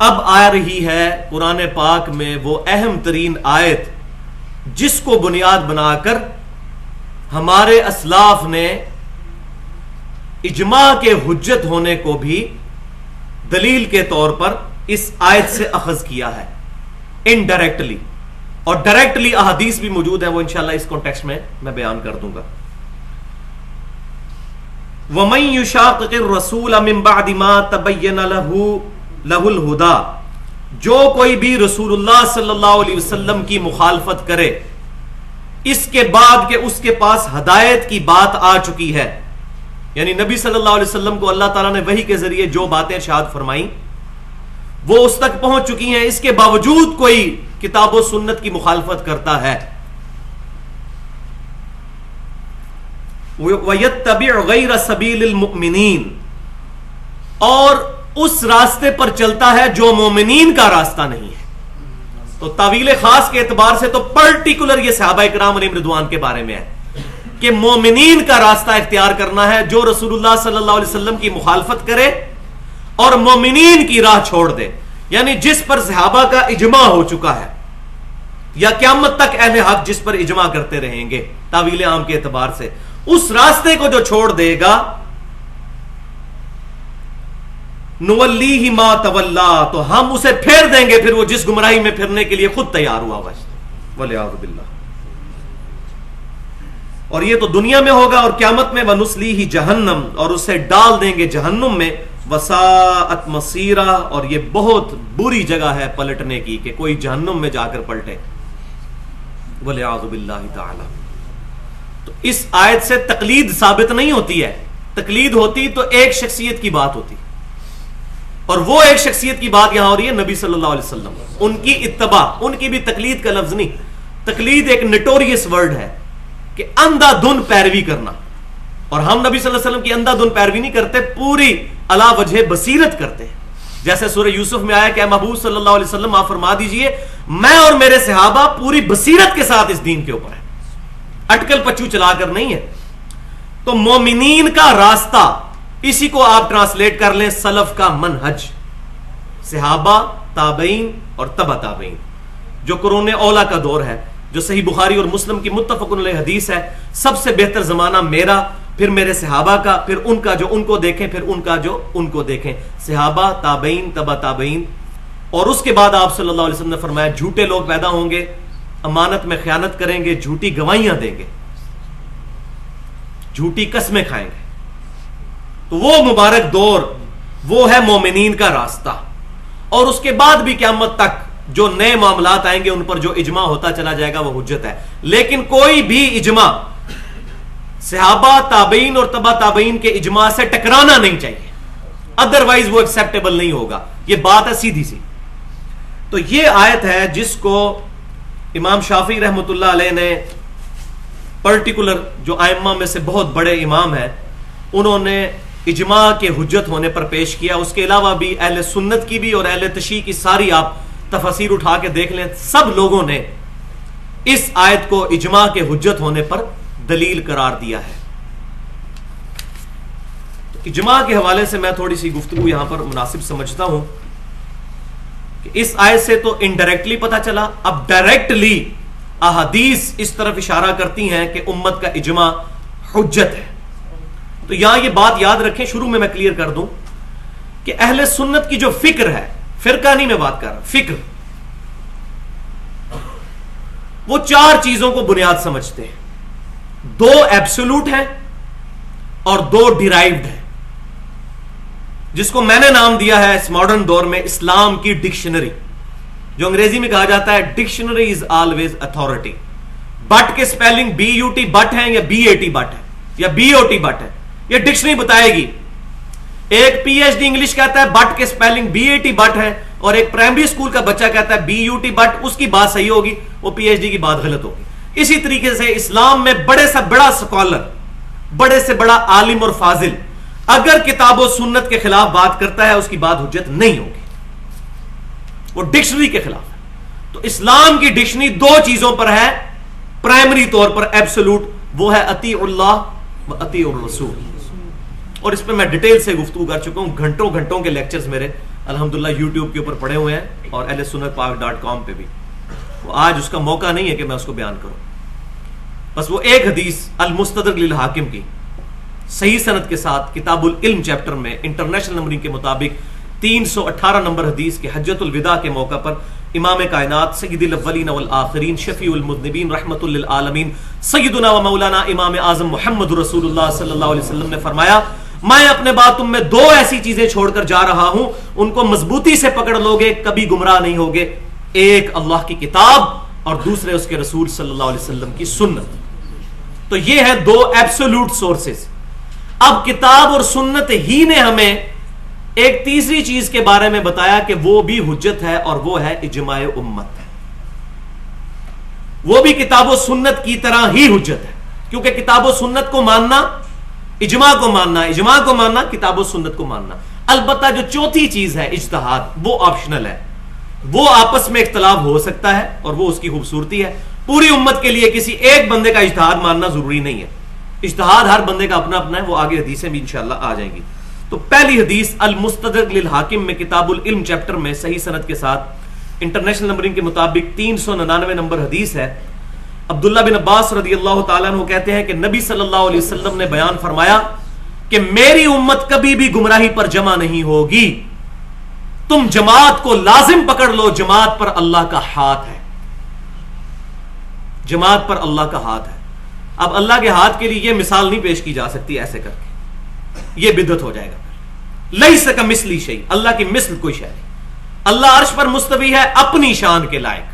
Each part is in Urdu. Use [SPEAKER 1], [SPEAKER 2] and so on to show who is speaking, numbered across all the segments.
[SPEAKER 1] اب آ رہی ہے قرآن پاک میں وہ اہم ترین آیت جس کو بنیاد بنا کر ہمارے اسلاف نے اجماع کے حجت ہونے کو بھی دلیل کے طور پر اس آیت سے اخذ کیا ہے انڈائریکٹلی، اور ڈائریکٹلی احادیث بھی موجود ہیں، وہ انشاءاللہ اس کانٹیکسٹ میں بیان کر دوں گا. وَمَن يُشَاقِقِ الرَّسُولَ مِن بَعْدِ مَا تَبَيَّنَ لَهُ الْهُدَى، جو کوئی بھی رسول اللہ صلی اللہ علیہ وسلم کی مخالفت کرے اس کے بعد کہ اس کے پاس ہدایت کی بات آ چکی ہے، یعنی نبی صلی اللہ علیہ وسلم کو اللہ تعالیٰ نے وحی کے ذریعے جو باتیں ارشاد فرمائیں وہ اس تک پہنچ چکی ہیں، اس کے باوجود کوئی کتاب و سنت کی مخالفت کرتا ہے، وَيَتَّبِعْ غَيْرَ سَبِيلِ الْمُؤْمِنِينَ، اور اس راستے پر چلتا ہے جو مومنین کا راستہ نہیں ہے. تو تعویل خاص کے اعتبار سے تو پرٹیکولر یہ صحابہ کرام علیہم رضوان کے بارے میں ہے کہ مومنین کا راستہ اختیار کرنا ہے، جو رسول اللہ صلی اللہ علیہ وسلم کی مخالفت کرے اور مومنین کی راہ چھوڑ دے، یعنی جس پر صحابہ کا اجماع ہو چکا ہے یا قیامت تک اہل حق جس پر اجماع کرتے رہیں گے تعویل عام کے اعتبار سے، اس راستے کو جو چھوڑ دے گا نولیہ ما تولا، تو ہم اسے پھیر دیں گے پھر وہ جس گمراہی میں پھرنے کے لیے خود تیار ہوا ہوا ہے، والعیاذ باللہ. اور یہ تو دنیا میں ہوگا، اور قیامت میں وَنُصْلِيهِ جہنم، اور اسے ڈال دیں گے جہنم میں، وَسَاءَتْ مَصِيرًا، اور یہ بہت بری جگہ ہے پلٹنے کی کہ کوئی جہنم میں جا کر پلٹے، والعیاذ باللہ تعالی. تو اس آیت سے تقلید ثابت نہیں ہوتی ہے، تقلید ہوتی تو ایک شخصیت کی بات ہوتی، اور وہ ایک شخصیت کی بات یہاں ہو رہی ہے نبی صلی اللہ علیہ وسلم، ان کی اتباع. ان کی بھی تقلید کا لفظ نہیں، تقلید ایک نٹوریس ورڈ ہے کہ اندھا دھن پیروی کرنا، اور ہم نبی صلی اللہ علیہ وسلم کی اندھا دھن پیروی نہیں کرتے، پوری علی وجہ بصیرت کرتے ہیں. جیسے سورہ یوسف میں آیا کہ اے محبوب صلی اللہ علیہ وسلم آپ فرما دیجئے میں اور میرے صحابہ پوری بصیرت کے ساتھ اس دین کے اوپر ہیں، اٹکل پچو چلا کر نہیں ہے. تو مومنین کا راستہ، اسی کو آپ ٹرانسلیٹ کر لیں سلف کا منہج، صحابہ، تابعین اور تبع تابعین، جو قرون اولا کا دور ہے، جو صحیح بخاری اور مسلم کی متفق علیہ حدیث ہے، سب سے بہتر زمانہ میرا، پھر میرے صحابہ کا، پھر ان کا جو ان کو دیکھیں، پھر ان کا جو ان کو دیکھیں، صحابہ، تابعین، تبع تابعین. اور اس کے بعد آپ صلی اللہ علیہ وسلم نے فرمایا جھوٹے لوگ پیدا ہوں گے، امانت میں خیانت کریں گے، جھوٹی گواہیاں دیں گے، جھوٹی قسمیں کھائیں گے. تو وہ مبارک دور وہ ہے مومنین کا راستہ. اور اس کے بعد بھی قیامت تک جو نئے معاملات آئیں گے ان پر جو اجماع ہوتا چلا جائے گا وہ حجت ہے. لیکن کوئی بھی اجماع صحابہ، تابعین اور تبع تابعین کے اجماع سے ٹکرانا نہیں چاہیے، ادروائز وہ ایکسیپٹیبل نہیں ہوگا. یہ بات ہے سیدھی سی. تو یہ آیت ہے جس کو امام شافعی رحمۃ اللہ علیہ نے پرٹیکولر جو ائمہ میں سے بہت بڑے امام ہیں انہوں نے اجماع کے حجت ہونے پر پیش کیا. اس کے علاوہ بھی اہل سنت کی بھی اور اہل تشیع کی ساری آپ تفاسیر اٹھا کے دیکھ لیں، سب لوگوں نے اس آیت کو اجماع کے حجت ہونے پر دلیل قرار دیا ہے. اجماع کے حوالے سے میں تھوڑی سی گفتگو یہاں پر مناسب سمجھتا ہوں کہ اس آیت سے تو انڈائریکٹلی پتہ چلا، اب ڈائریکٹلی احادیث اس طرف اشارہ کرتی ہیں کہ امت کا اجماع حجت ہے. تو یہاں یہ بات یاد رکھیں، شروع میں کلیئر کر دوں کہ اہل سنت کی جو فکر ہے، فرقہ نہیں میں بات کر رہا، فکر، وہ چار چیزوں کو بنیاد سمجھتے ہیں. دو ایبسولوٹ ہیں اور دو ڈیرائیوڈ ہیں، جس کو میں نے نام دیا ہے اس ماڈرن دور میں اسلام کی ڈکشنری، جو انگریزی میں کہا جاتا ہے dictionary is always authority. But کے spelling B U T but ہے یا بی اے ٹی بٹ ہے یا بی او ٹی بٹ ہے، یہ ڈکشنری بتائے گی. ایک پی ایچ ڈی انگلش کہتا ہے بٹ کے spelling B A T but ہے، اور ایک پرائمری اسکول کا بچہ کہتا ہے بی یو ٹی بٹ، اس کی بات صحیح ہوگی، وہ پی ایچ ڈی کی بات غلط ہوگی. اسی طریقے سے اسلام میں بڑے سے بڑا سکالر، بڑے سے بڑا عالم اور فاضل اگر کتاب و سنت کے خلاف بات کرتا ہے اس کی بات حجت نہیں ہوگی، وہ ڈکشنری کے خلاف ہے. تو اسلام کی ڈکشنری دو چیزوں پر ہے پرائمری طور پر ایبسولوٹ، وہ ہے اطیع اللہ و اطیع الرسول. اور اس پہ میں ڈیٹیل سے گفتگو کر چکا ہوں، گھنٹوں گھنٹوں کے لیکچرز میرے الحمدللہ یوٹیوب کے اوپر پڑے ہوئے ہیں اور ahlsunnatpak.com پہ بھی. وہ آج اس کا موقع نہیں ہے کہ میں اس کو بیان کروں. بس وہ ایک حدیث المستدرک للحاکم کی صحیح سند کے ساتھ کتاب العلم چیپٹر میں انٹرنیشنل نمبرنگ کے مطابق 318 نمبر حدیث کے حجۃ الوداع کے موقع پر امام کائنات سید الاولین والآخرین شفیع المذنبین رحمت للعالمین سیدنا و مولانا امام اعظم محمد رسول اللہ صلی اللہ علیہ وسلم نے فرمایا میں اپنے بعد تم میں دو ایسی چیزیں چھوڑ کر جا رہا ہوں, ان کو مضبوطی سے پکڑ لوگے کبھی گمراہ نہیں ہوگے. ایک اللہ کی کتاب اور دوسرے اس کے رسول صلی اللہ علیہ وسلم کی سنت. تو یہ ہے دو ایبسولوٹ سورسز. اب کتاب اور سنت ہی نے ہمیں ایک تیسری چیز کے بارے میں بتایا کہ وہ بھی حجت ہے اور وہ ہے اجماع امت. وہ بھی کتاب و سنت کی طرح ہی حجت ہے, کیونکہ کتاب و سنت کو ماننا اجماع کو ماننا, اجماع کو ماننا کتاب و سنت کو ماننا. البتہ جو چوتھی چیز ہے اجتہاد, وہ آپشنل ہے. وہ آپس میں اختلاف ہو سکتا ہے اور وہ اس کی خوبصورتی ہے. پوری امت کے لیے کسی ایک بندے کا اجتہاد ماننا ضروری نہیں ہے. اجتہاد ہر بندے کا اپنا اپنا ہے. وہ آگے حدیثیں بھی انشاءاللہ آ جائیں گی. تو پہلی حدیث المستدرک للحاکم میں کتاب العلم چیپٹر میں صحیح سند کے ساتھ انٹرنیشنل نمبرنگ کے مطابق 399 نمبر حدیث ہے. عبداللہ بن عباس رضی اللہ تعالیٰ عنہ کہتے ہیں کہ نبی صلی اللہ علیہ وسلم نے بیان فرمایا کہ میری امت کبھی بھی گمراہی پر جمع نہیں ہوگی. تم جماعت کو لازم پکڑ لو, جماعت پر اللہ کا ہاتھ ہے. جماعت پر اللہ کا ہاتھ ہے. اب اللہ کے ہاتھ کے لیے یہ مثال نہیں پیش کی جا سکتی ایسے کر کے, یہ بدعت ہو جائے گا. لیس کمثلہ شیء, اللہ کی مثل کوئی شے نہیں. اللہ عرش پر مستوی ہے اپنی شان کے لائق.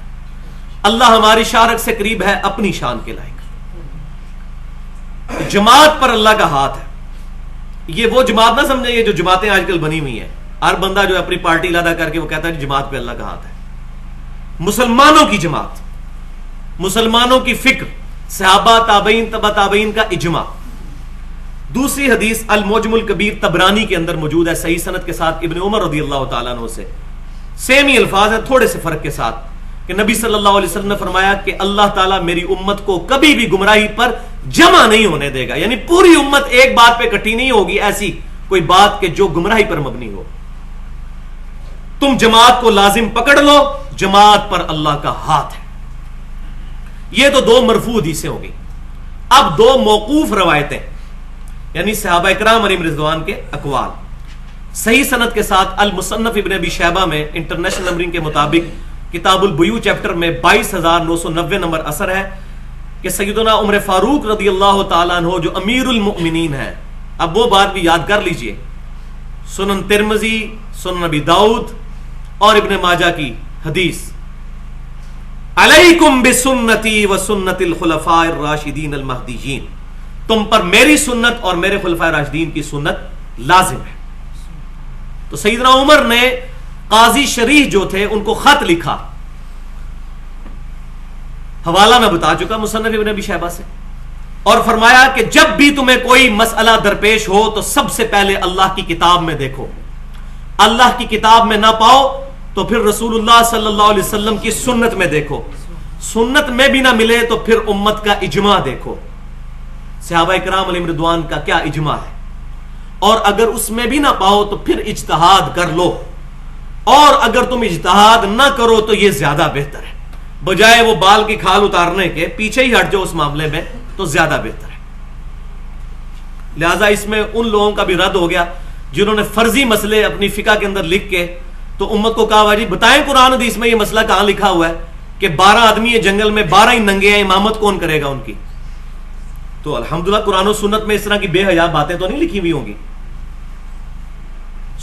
[SPEAKER 1] اللہ ہماری شارک سے قریب ہے اپنی شان کے لائق. جماعت پر اللہ کا ہاتھ ہے. یہ وہ جماعت نہ سمجھیں یہ جو جماعتیں آج کل بنی ہوئی ہیں. ہر بندہ جو اپنی پارٹی لادا کر کے وہ کہتا ہے جماعت پہ اللہ کا ہاتھ ہے. مسلمانوں کی جماعت, مسلمانوں کی فکر, صحابہ تابعین تبع تابعین کا اجماع. دوسری حدیث المعجم الکبیر طبرانی کے اندر موجود ہے صحیح سند کے ساتھ ابن عمر رضی اللہ تعالیٰ عنہ سے. سیم ہی الفاظ ہیں تھوڑے سے فرق کے ساتھ کہ نبی صلی اللہ علیہ وسلم نے فرمایا کہ اللہ تعالیٰ میری امت کو کبھی بھی گمراہی پر جمع نہیں ہونے دے گا. یعنی پوری امت ایک بات پہ اکٹھی نہیں ہوگی, ایسی کوئی بات کہ جو گمراہی پر مبنی ہو. تم جماعت کو لازم پکڑ لو, جماعت پر اللہ کا ہاتھ ہے. یہ تو دو مرفوع حدیثیں ہو گئی. اب دو موقوف روایتیں یعنی صحابہ اکرام علیہم رضوان کے اقوال صحیح سند کے ساتھ المصنف ابن ابی شیبہ میں انٹرنیشنل نمبرنگ کے مطابق کتاب البیوع چیپٹر میں 22,990 نمبر اثر ہے کہ سیدنا عمر فاروق رضی اللہ تعالیٰ عنہ جو امیر المؤمنین ہیں. اب وہ بات بھی یاد کر لیجئے, سنن ترمذی, سنن ابی داؤد اور ابن ماجہ کی حدیث, علیکم بسنتی و سنت الخلفاء الراشدین المہدیین, تم پر میری سنت اور میرے خلفاء راشدین کی سنت لازم ہے. تو سیدنا عمر نے قاضی شریح جو تھے ان کو خط لکھا, حوالہ میں بتا چکا مصنف ابن ابی شیبہ سے, اور فرمایا کہ جب بھی تمہیں کوئی مسئلہ درپیش ہو تو سب سے پہلے اللہ کی کتاب میں دیکھو. اللہ کی کتاب میں نہ پاؤ تو پھر رسول اللہ صلی اللہ علیہ وسلم کی سنت میں دیکھو. سنت میں بھی نہ ملے تو پھر امت کا اجماع دیکھو. صحابہ اکرام علیہم رضوان کا کیا اجماع ہے, اور اگر اس میں بھی نہ پاؤ تو پھر اجتہاد کر لو, اور اگر تم اجتہاد نہ کرو تو یہ زیادہ بہتر ہے. بجائے وہ بال کی کھال اتارنے کے پیچھے ہی ہٹ جاؤ اس معاملے میں تو زیادہ بہتر ہے. لہذا اس میں ان لوگوں کا بھی رد ہو گیا جنہوں نے فرضی مسئلے اپنی فقہ کے اندر لکھ کے تو امت کو کہا جی بتائیں قرآن حدیث میں یہ مسئلہ کہاں لکھا ہوا ہے کہ 12 آدمی ہیں جنگل میں, 12 ہی ننگے ہیں, امامت کون کرے گا ان کی. تو الحمدللہ قرآن و سنت میں اس طرح کی بے حیا باتیں تو نہیں لکھی ہوئی ہوں گی.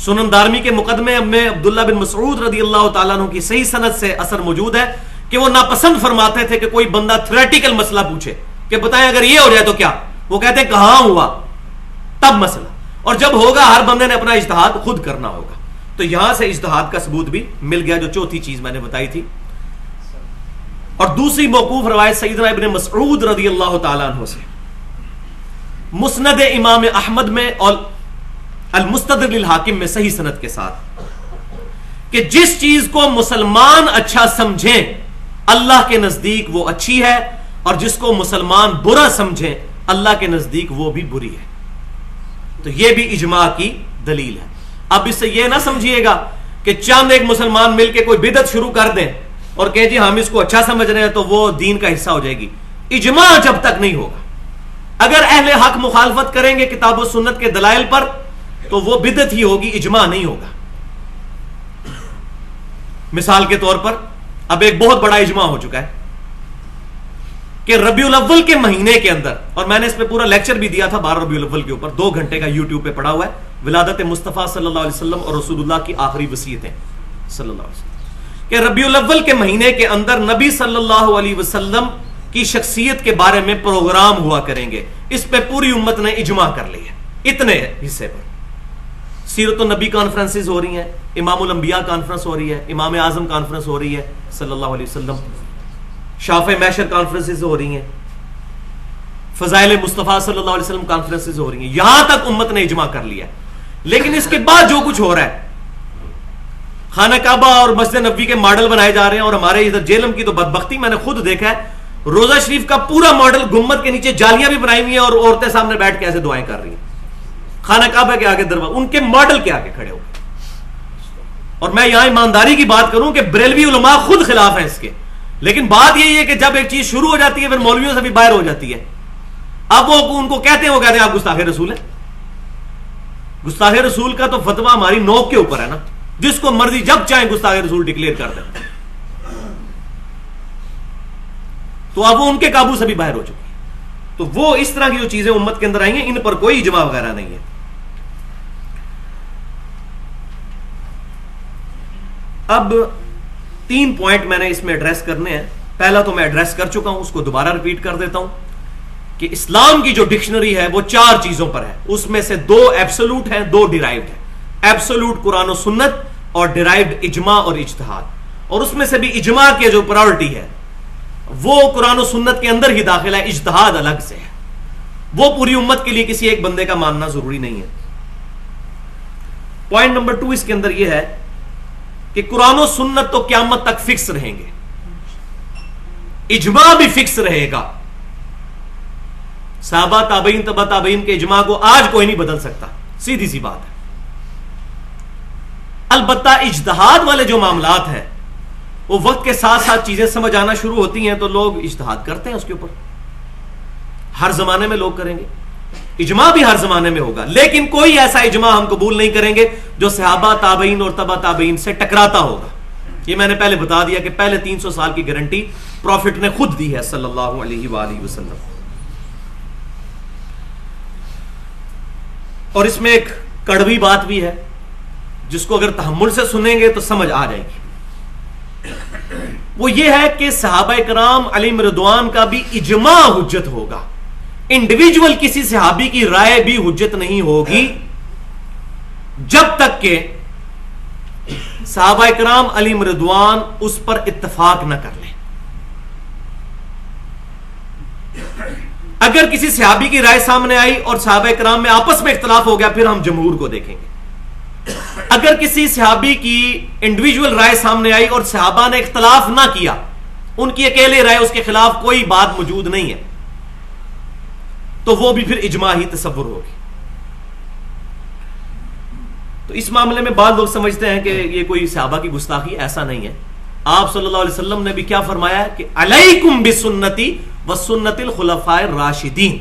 [SPEAKER 1] سنن دارمی کے مقدمے میں عبداللہ بن مسعود رضی اللہ تعالیٰ عنہ کی صحیح سند سے اثر موجود ہے کہ وہ ناپسند فرماتے تھے کہ کوئی بندہ تھیوریٹیکل مسئلہ پوچھے کہ بتائیں اگر یہ ہو جائے تو کیا. وہ کہتے ہیں کہاں ہوا تب مسئلہ, اور جب ہوگا ہر بندے نے اپنا اجتہاد خود کرنا ہوگا. تو یہاں سے اجتہاد کا ثبوت بھی مل گیا, جو چوتھی چیز میں نے بتائی تھی. اور دوسری موقوف روایت سیدنا ابن مسعود رضی اللہ تعالیٰ عنہ سے مسند امام احمد میں اور المستدرک للحاکم میں صحیح سند کے ساتھ کہ جس چیز کو مسلمان اچھا سمجھیں اللہ کے نزدیک وہ اچھی ہے, اور جس کو مسلمان برا سمجھیں اللہ کے نزدیک وہ بھی بری ہے. تو یہ بھی اجماع کی دلیل ہے. اب اس سے یہ نہ سمجھیے گا کہ چند ایک مسلمان مل کے کوئی بدعت شروع کر دیں اور کہیں جی ہم اس کو اچھا سمجھ رہے ہیں تو وہ دین کا حصہ ہو جائے گی. اجماع جب تک نہیں ہوگا. اگر اہل حق مخالفت کریں گے کتاب و سنت کے دلائل پر تو وہ بدعت ہی ہوگی, اجماع نہیں ہوگا. مثال کے طور پر اب ایک بہت بڑا اجماع ہو چکا ہے کہ ربیع الاول کے مہینے کے اندر, اور میں نے اس پہ پورا لیکچر بھی دیا تھا 12 ربیع الاول کے اوپر, 2 گھنٹے کا یوٹیوب پہ پڑا ہوا ہے, ولادت مصطفیٰ صلی اللہ علیہ وسلم اور رسول اللہ کی آخری وصیتیں صلی اللہ علیہ وسلم, کہ ربیع الاول کے مہینے کے اندر نبی صلی اللہ علیہ وسلم کی شخصیت کے بارے میں پروگرام ہوا کریں گے. اس پہ پوری امت نے اجماع کر لی ہے اتنے حصے پر. سیرت النبی کانفرنسز ہو رہی ہیں, امام الانبیاء کانفرنس ہو رہی ہے, امام اعظم کانفرنس ہو رہی ہے صلی اللہ علیہ وسلم, شافع محشر کانفرنسز ہو رہی ہیں, فضائل مصطفیٰ صلی اللہ علیہ وسلم کانفرنسز ہو رہی ہیں. یہاں تک امت نے اجماع کر لیا. لیکن اس کے بعد جو کچھ ہو رہا ہے, خانہ کعبہ اور مسجد نبوی کے ماڈل بنائے جا رہے ہیں, اور ہمارے ادھر جیلم کی تو بدبختی میں نے خود دیکھا ہے, روزہ شریف کا پورا ماڈل گنبد کے نیچے جالیاں بھی بنائی ہوئی ہیں اور عورتیں سامنے بیٹھ کے ایسے دعائیں کر رہی ہیں خانہ کعبہ کے آگے دروازہ, ان کے ماڈل کے آگے کھڑے ہو. اور میں یہاں ایمانداری کی بات کروں کہ بریلوی علماء خود خلاف ہیں اس کے, لیکن بات یہی ہے کہ جب ایک چیز شروع ہو جاتی ہے پھر مولویوں سے بھی باہر ہو جاتی ہے. اب وہ ان کو کہتے ہیں, وہ کہتے ہیں آپ گستاخ رسول ہیں. گستاخ رسول کا تو فتویٰ ہماری نوک کے اوپر ہے نا, جس کو مرضی جب چاہیں گستاخ رسول ڈکلیئر کر دیں. تو اب وہ ان کے قابو سے بھی باہر ہو چکی ہے. تو وہ اس طرح کی جو چیزیں امت کے اندر آئی ہیں ان پر کوئی اجماع وغیرہ نہیں ہے. اب 3 پوائنٹ میں نے اس میں ایڈریس کرنے ہیں. پہلا تو میں ایڈریس کر چکا ہوں, اس کو دوبارہ ریپیٹ کر دیتا ہوں کہ اسلام کی جو ڈکشنری ہے وہ 4 چیزوں پر ہے. اس میں سے 2 ایبسولوٹ ہیں, 2 ڈیرائیوڈ ہیں. ایبسولوٹ قرآن و سنت اور ڈیرائیوڈ اجماع اور اجتہاد. اور اس میں سے بھی اجماع کی جو پرائورٹی ہے وہ قرآن و سنت کے اندر ہی داخل ہے, اجتہاد الگ سے ہے. وہ پوری امت کے لیے کسی ایک بندے کا ماننا ضروری نہیں ہے. پوائنٹ نمبر 2 اس کے اندر یہ ہے کہ قرآن و سنت تو قیامت تک فکس رہیں گے, اجماع بھی فکس رہے گا. صحابہ تابعین تبع تابعین کے اجماع کو آج کوئی نہیں بدل سکتا, سیدھی سی بات ہے. البتہ اجتہاد والے جو معاملات ہیں وہ وقت کے ساتھ ساتھ چیزیں سمجھ آنا شروع ہوتی ہیں تو لوگ اجتہاد کرتے ہیں اس کے اوپر. ہر زمانے میں لوگ کریں گے, اجماع بھی ہر زمانے میں ہوگا, لیکن کوئی ایسا اجماع ہم قبول نہیں کریں گے جو صحابہ تابعین اور تبع تابعین سے ٹکراتا ہوگا. یہ میں نے پہلے بتا دیا کہ پہلے 300 سال کی گارنٹی پروفٹ نے خود دی ہے صلی اللہ علیہ وآلہ وسلم. اور اس میں ایک کڑوی بات بھی ہے جس کو اگر تحمل سے سنیں گے تو سمجھ آ جائے گی. وہ یہ ہے کہ صحابہ کرام علیہم رضوان کا بھی اجماع حجت ہوگا, انڈیویجول کسی صحابی کی رائے بھی حجت نہیں ہوگی جب تک کہ صحابہ کرام علیہم رضوان اس پر اتفاق نہ کر لیں. اگر کسی صحابی کی رائے سامنے آئی اور صحابہ کرام میں آپس میں اختلاف ہو گیا پھر ہم جمہور کو دیکھیں گے. اگر کسی صحابی کی انڈیویجول رائے سامنے آئی اور صحابہ نے اختلاف نہ کیا, ان کی اکیلے رائے, اس کے خلاف کوئی بات موجود نہیں ہے, تو وہ بھی پھر اجماع ہی تصور ہوگی. تو اس معاملے میں بعض لوگ سمجھتے ہیں کہ یہ کوئی صحابہ کی گستاخی, ایسا نہیں ہے. آپ صلی اللہ علیہ وسلم نے بھی کیا فرمایا ہے کہ علیکم بسنتی وسنت الخلفاء الراشدین.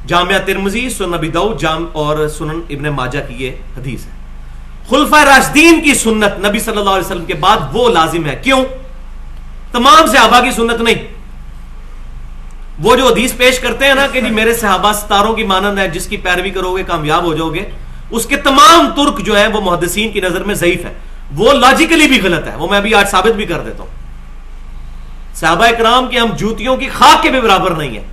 [SPEAKER 1] جامعہ ترمذی, سنن ابی داؤد اور سنن ابن ماجہ کی یہ حدیث ہے. خلفاء راشدین کی سنت نبی صلی اللہ علیہ وسلم کے بعد وہ لازم ہے. کیوں؟ تمام صحابہ کی سنت نہیں. وہ جو حدیث پیش کرتے ہیں نا کہ جی میرے صحابہ ستاروں کی مانند ہے, جس کی پیروی کرو گے کامیاب ہو جاؤ گے, اس کے تمام ترک جو ہے وہ محدثین کی نظر میں ضعیف ہے. وہ لاجیکلی بھی غلط ہے, وہ میں ابھی آج ثابت بھی کر دیتا ہوں. صحابہ کرام کی ہم جوتیوں کی خاک کے بھی برابر نہیں ہے.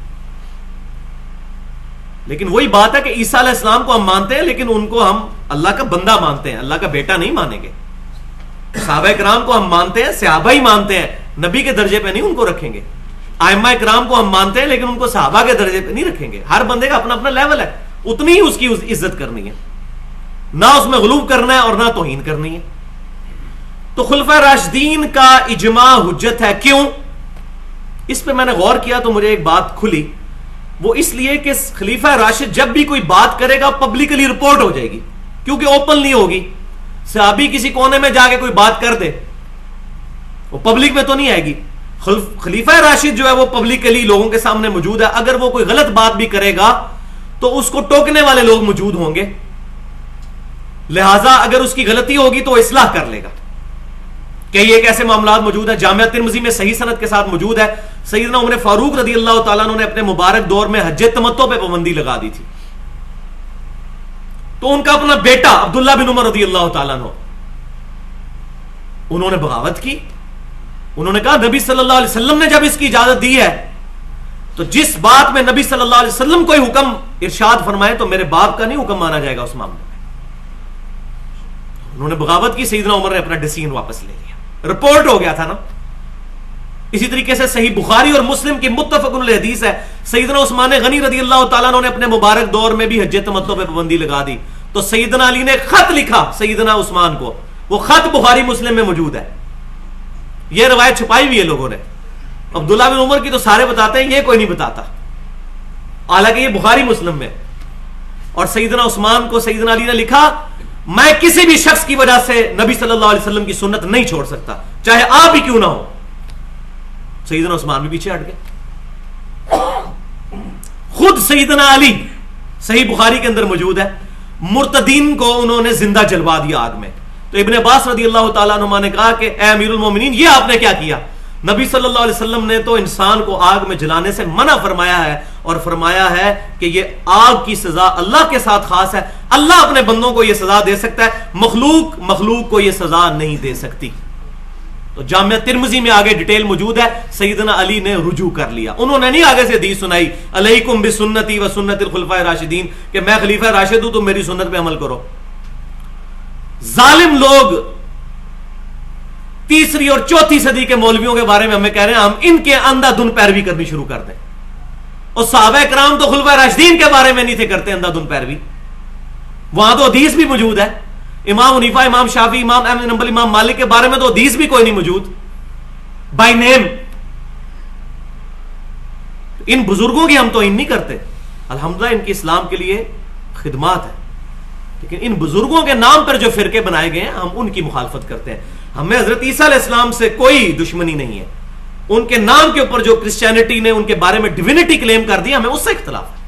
[SPEAKER 1] لیکن وہی بات ہے کہ عیسیٰ علیہ السلام کو ہم مانتے ہیں لیکن ان کو ہم اللہ کا بندہ مانتے ہیں, اللہ کا بیٹا نہیں مانیں گے. صحابہ کرام کو ہم مانتے ہیں, صحابہ ہی مانتے ہیں, نبی کے درجے پہ نہیں ان کو رکھیں گے. ائمہ کرام کو ہم مانتے ہیں لیکن ان کو صحابہ کے درجے پہ نہیں رکھیں گے. ہر بندے کا اپنا اپنا لیول ہے, اتنی ہی اس کی عزت کرنی ہے, نہ اس میں غلو کرنا ہے اور نہ توہین کرنی ہے. تو خلفاء راشدین کا اجماع حجت ہے. کیوں؟ اس پہ میں نے غور کیا تو مجھے ایک بات کھلی. وہ اس لیے کہ خلیفہ راشد جب بھی کوئی بات کرے گا پبلکلی رپورٹ ہو جائے گی, کیونکہ اوپن نہیں ہوگی. صحابی کسی کونے میں جا کے کوئی بات کر دے وہ پبلک میں تو نہیں آئے گی. خلیفہ راشد جو ہے وہ پبلکلی لوگوں کے سامنے موجود ہے. اگر وہ کوئی غلط بات بھی کرے گا تو اس کو ٹوکنے والے لوگ موجود ہوں گے, لہذا اگر اس کی غلطی ہوگی تو وہ اصلاح کر لے گا. کہ یہ ایک ایسے معاملات موجود ہیں, جامعہ ترمذی میں صحیح سند کے ساتھ موجود ہے, سیدنا عمر فاروق رضی اللہ تعالیٰ عنہ نے اپنے مبارک دور میں حج تمتع پہ پابندی لگا دی تھی. تو ان کا اپنا بیٹا عبداللہ بن عمر رضی اللہ تعالیٰ عنہ, انہوں نے بغاوت کی. انہوں نے کہا نبی صلی اللہ علیہ وسلم نے جب اس کی اجازت دی ہے تو جس بات میں نبی صلی اللہ علیہ وسلم کوئی حکم ارشاد فرمائے تو میرے باپ کا نہیں حکم مانا جائے گا اس معاملے میں. انہوں نے بغاوت کی, سیدنا عمر نے اپنا ڈیسیژن واپس لے لیا. رپورٹ ہو گیا تھا نا. اسی طریقے سے صحیح بخاری اور مسلم کی متفق علیہ حدیث ہے, سیدنا عثمان غنی رضی اللہ تعالیٰ عنہ نے اپنے مبارک دور میں بھی حج تمتع پہ پابندی لگا دی. تو سیدنا علی نے خط لکھا سیدنا عثمان کو, وہ خط بخاری مسلم میں موجود ہے. یہ روایت چھپائی ہوئی ہے لوگوں نے. عبداللہ بن عمر کی تو سارے بتاتے ہیں, یہ کوئی نہیں بتاتا, حالانکہ یہ بخاری مسلم میں. اور سیدنا عثمان کو سیدنا علی نے لکھا میں کسی بھی شخص کی وجہ سے نبی صلی اللہ علیہ وسلم کی سنت نہیں چھوڑ سکتا, چاہے آپ ہی کیوں نہ ہو. سیدنا عثمان بھی پیچھے ہٹ گئے. خود سیدنا علی صحیح بخاری کے اندر موجود ہے, مرتدین کو انہوں نے زندہ جلوا دیا آگ میں. تو ابن عباس رضی اللہ تعالیٰ عنہ نے کہا کہ اے امیر المومنین یہ آپ نے کیا کیا؟ نبی صلی اللہ علیہ وسلم نے تو انسان کو آگ میں جلانے سے منع فرمایا ہے, اور فرمایا ہے کہ یہ آگ کی سزا اللہ کے ساتھ خاص ہے, اللہ اپنے بندوں کو یہ سزا دے سکتا ہے, مخلوق کو یہ سزا نہیں دے سکتی. تو جامعہ ترمذی میں آگے ڈیٹیل موجود ہے. سیدنا علی نے رجوع کر لیا, انہوں نے نہیں آگے سے حدیث سنائی علیکم بسنتی و سنت الخلفاء راشدین کہ میں خلیفہ راشد ہوں تو میری سنت پہ عمل کرو. ظالم لوگ تیسری اور چوتھی صدی کے مولویوں کے بارے میں ہمیں کہہ رہے ہیں ہم ان کے اندھا دھن پیروی کرنی شروع کر دیں, اور صحابہ کرام تو خلفاء راشدین کے بارے میں نہیں تھے کرتے اندھا دھن پیروی. وہاں تو حدیث بھی موجود ہے, امام حنیفہ, امام شافعی, امام احمد بن حنبل, امام مالک کے بارے میں تو حدیث بھی کوئی نہیں موجود بائی نیم. ان بزرگوں کی ہم توہین نہیں کرتے, الحمدللہ ان کی اسلام کے لیے خدمات ہے, لیکن ان بزرگوں کے نام پر جو فرقے بنائے گئے ہیں ہم ان کی مخالفت کرتے ہیں. ہمیں حضرت عیسیٰ علیہ السلام سے کوئی دشمنی نہیں ہے, ان کے نام کے اوپر جو کرسچینٹی نے ان کے بارے میں ڈیوینٹی کلیم کر دیا ہمیں اس سے اختلاف ہے.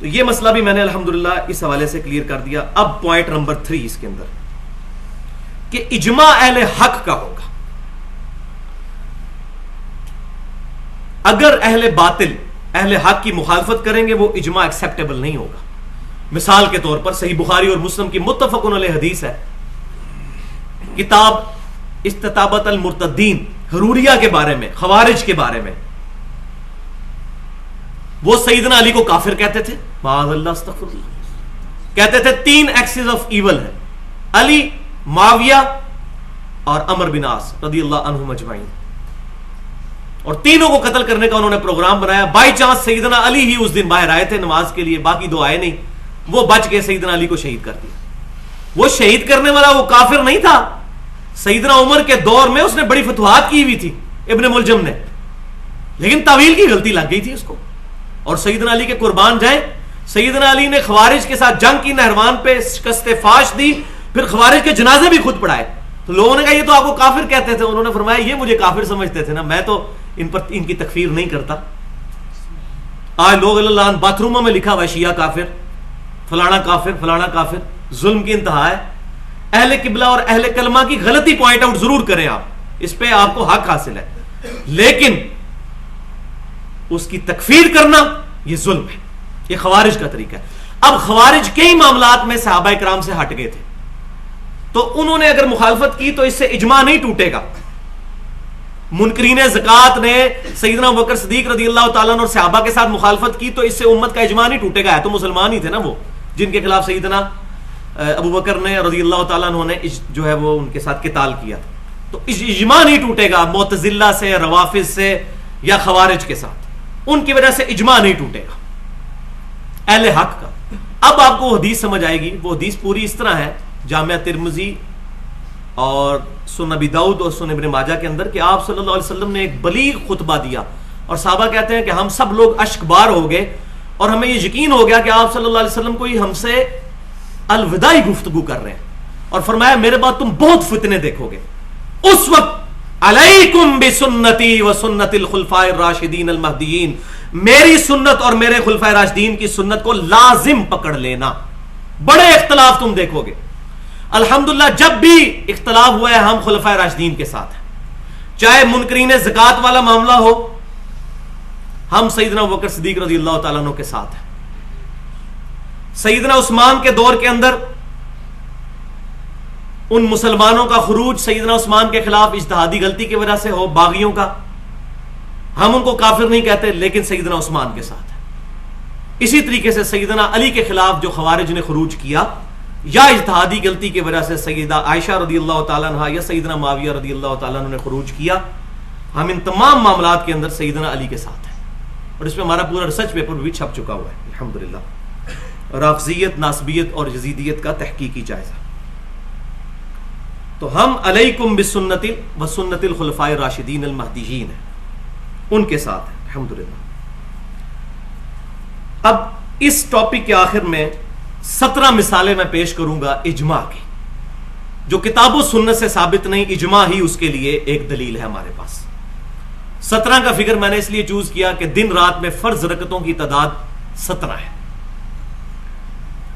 [SPEAKER 1] تو یہ مسئلہ بھی میں نے الحمدللہ اس حوالے سے کلیئر کر دیا. اب پوائنٹ نمبر 3 اس کے اندر کہ اجماع اہل حق کا ہوگا. اگر اہل باطل اہل حق کی مخالفت کریں گے وہ اجماع ایکسیپٹیبل نہیں ہوگا. مثال کے طور پر صحیح بخاری اور مسلم کی متفق علیہ حدیث ہے, کتاب استتابت المرتدین, حروریہ کے بارے میں, خوارج کے بارے میں. وہ سیدنا علی کو کافر کہتے تھے, معاذ اللہ استغفر اللہ, کہتے تھے 3 ایکسز آف ایول ہے, علی, معاویہ اور عمر بن عاص رضی اللہ عنہم اجمعین, اور تینوں کو قتل کرنے کا انہوں نے پروگرام بنایا. بائی چانس سیدنا علی ہی اس دن باہر آئے تھے نماز کے لیے, باقی 2 آئے نہیں, وہ بچ کے سیدنا علی کو شہید کر دیا. وہ شہید کرنے والا وہ کافر نہیں تھا, سیدنا عمر کے دور میں اس نے بڑی فتوحات کی ہوئی تھی ابن ملجم نے, لیکن تعویل کی غلطی لگ گئی تھی اس کو, اور سیدنا علی کے قربان جائیں. سیدنا علی نے خوارج کے ساتھ جنگ کی, نہروان پہ شکست فاش دی, پھر خوارج کے جنازے بھی خود پڑھائے. تو لوگوں نے کہا یہ تو آپ کو کافر کہتے تھے, انہوں نے فرمایا یہ مجھے کافر سمجھتے تھے نا, میں تو ان پر ان کی تکفیر نہیں کرتا. آج لوگ اللہ عنہ باتھ روموں میں لکھا ہوا شیعہ کافر, فلانا کافر, فلانا کافر. ظلم کی انتہا ہے. اہل قبلہ اور اہل کلمہ کی غلطی پوائنٹ آؤٹ ضرور کریں آپ, اس پہ آپ کو حق حاصل ہے, لیکن اس کی تکفیر کرنا یہ ظلم ہے, یہ خوارج کا طریقہ ہے. اب خوارج کئی معاملات میں صحابہ کرام سے ہٹ گئے تھے, تو انہوں نے اگر مخالفت کی تو اس سے اجماع نہیں ٹوٹے گا. منکرین زکات نے سیدنا ابوبکر صدیق رضی اللہ تعالیٰ عنہ اور صحابہ کے ساتھ مخالفت کی تو اس سے امت کا اجماع نہیں ٹوٹے گا. ہے تو مسلمان ہی تھے نا وہ, جن کے خلاف سیدنا ابوبکر نے رضی اللہ تعالیٰ عنہ نے جو ہے وہ ان کے ساتھ قتال کیا, تو اجماع نہیں ٹوٹے گا معتزلہ سے, روافض سے یا خوارج کے ساتھ, ان کی وجہ سے اجماع نہیں ٹوٹے گا اہل حق کا. اب آپ کو وہ حدیث سمجھ آئے گی. وہ حدیث پوری اس طرح ہے جامعہ ترمذی اور سنن ابی داؤد اور سنن ابن ماجہ کے اندر کہ آپ صلی اللہ علیہ وسلم نے ایک بلیغ خطبہ دیا, اور صحابہ کہتے ہیں کہ ہم سب لوگ اشک بار ہو گئے, اور ہمیں یہ یقین ہو گیا کہ آپ صلی اللہ علیہ وسلم کوئی ہم سے الوداعی گفتگو کر رہے ہیں اور فرمایا میرے بعد تم بہت فتنے دیکھو گے. اس وقت علیکم بسنتی و سنت الخلفاء الراشدین المہدیین، میری سنت اور میرے خلفاء راشدین کی سنت کو لازم پکڑ لینا. بڑے اختلاف تم دیکھو گے. الحمدللہ جب بھی اختلاف ہوا ہے ہم خلفاء راشدین کے ساتھ ہیں، چاہے منکرین زکات والا معاملہ ہو، ہم سیدنا ابوبکر صدیق رضی اللہ تعالیٰ عنہ کے ساتھ ہیں. سیدنا عثمان کے دور کے اندر ان مسلمانوں کا خروج سیدنا عثمان کے خلاف اجتہادی غلطی کی وجہ سے ہو، باغیوں کا، ہم ان کو کافر نہیں کہتے لیکن سیدنا عثمان کے ساتھ ہے. اسی طریقے سے سیدنا علی کے خلاف جو خوارج نے خروج کیا یا اجتہادی غلطی کی وجہ سے سیدہ عائشہ رضی اللہ تعالیٰ عنہ یا سیدنا معاویہ رضی اللہ تعالیٰ عنہ نے خروج کیا، ہم ان تمام معاملات کے اندر سیدنا علی کے ساتھ ہیں. اور اس میں ہمارا پورا ریسرچ پیپر بھی چھپ چکا ہوا ہے الحمدللہ. رافضیت، ناصبیت اور یزیدیت کا تحقیقی جائزہ. تو ہم علیکم بسنت و سنت الخلفاء الراشدین المہدیین ہیں، ان کے ساتھ ہیں الحمدللہ. اب اس ٹاپک کے آخر میں 17 مثالیں میں پیش کروں گا اجماع کی، جو کتاب و سنت سے ثابت نہیں، اجماع ہی اس کے لیے ایک دلیل ہے ہمارے پاس. 17 کا فگر میں نے اس لیے چوز کیا کہ دن رات میں فرض رکعتوں کی تعداد 17 ہے،